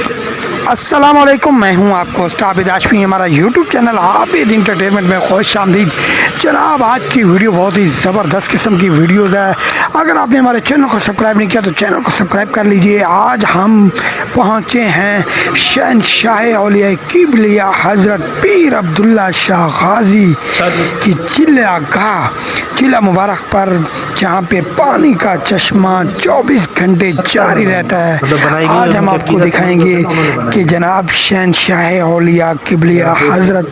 अस्सलाम वालेकुम, मैं हूं आपको आबिद हाशमी। हमारा यूट्यूब चैनल आबिद इंटरटेनमेंट में खुश आमदीद। जनाब, आज की वीडियो बहुत ही ज़बरदस्त किस्म की वीडियोज़ है। अगर आपने हमारे चैनल को सब्सक्राइब नहीं किया तो चैनल को सब्सक्राइब कर लीजिए। आज हम पहुंचे हैं शहंशाह औलिया किबलिया हज़रत पीर अब्दुल्ला शाह गाजी की किला मुबारक पर, जहाँ पे पानी का चश्मा 24 घंटे जारी रहता है। आज हम आपको दिखाएंगे कि जनाब शहंशाह औलिया किबलिया हज़रत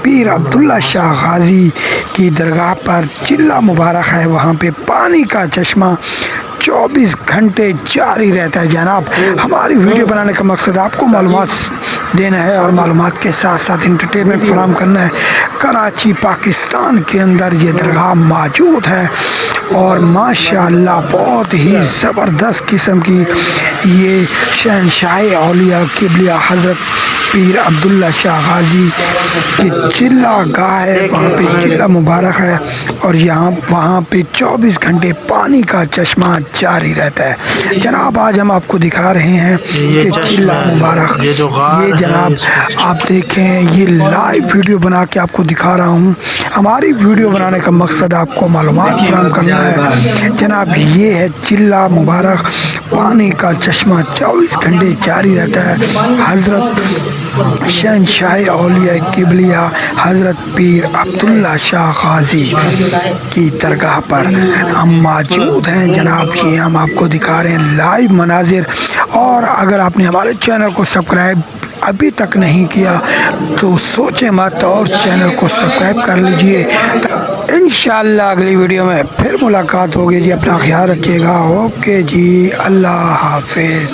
पीर अब्दुल्ला शाह गाजी की दरगाह पर चिल्ला मुबारक है, वहाँ पे पानी का चश्मा 24 घंटे जारी रहता है। जनाब, हमारी वीडियो बनाने का मकसद आपको मालूमात देना है और मालूमात के साथ साथ इंटरटेनमेंट फराहम करना है। कराची पाकिस्तान के अंदर ये दरगाह मौजूद है और माशाअल्लाह बहुत ही ज़बरदस्त किस्म की ये शहंशाह औलिया किबलिया हज़रत पीर अब्दुल्ला शाह गाजी की चिल्ला गाह है, वहाँ पे चिल्ला मुबारक है और वहाँ पे 24 घंटे पानी का चश्मा जारी रहता है। जनाब, आज हम आपको दिखा रहे हैं कि चिल्ला मुबारक, ये जनाब आप देखें, ये लाइव वीडियो बना के आपको दिखा रहा हूँ। हमारी वीडियो बनाने का मकसद आपको मालूमात फराहम करना है। जनाब, ये है चिल्ला मुबारक, पानी का चश्मा 24 घंटे जारी रहता है। हज़रत शहंशाह औलिया किबलिया हज़रत पीर अब्दुल्ला शाह गाजी की दरगाह पर हम मौजूद हैं। जनाब, ये हम आपको दिखा रहे हैं लाइव मनाजिर। और अगर आपने हमारे चैनल को सब्सक्राइब अभी तक नहीं किया तो सोचें मत और चैनल को सब्सक्राइब कर लीजिए। इंशाअल्लाह अगली वीडियो में फिर मुलाकात होगी जी। अपना ख्याल रखिएगा। ओके जी, अल्लाह हाफिज़।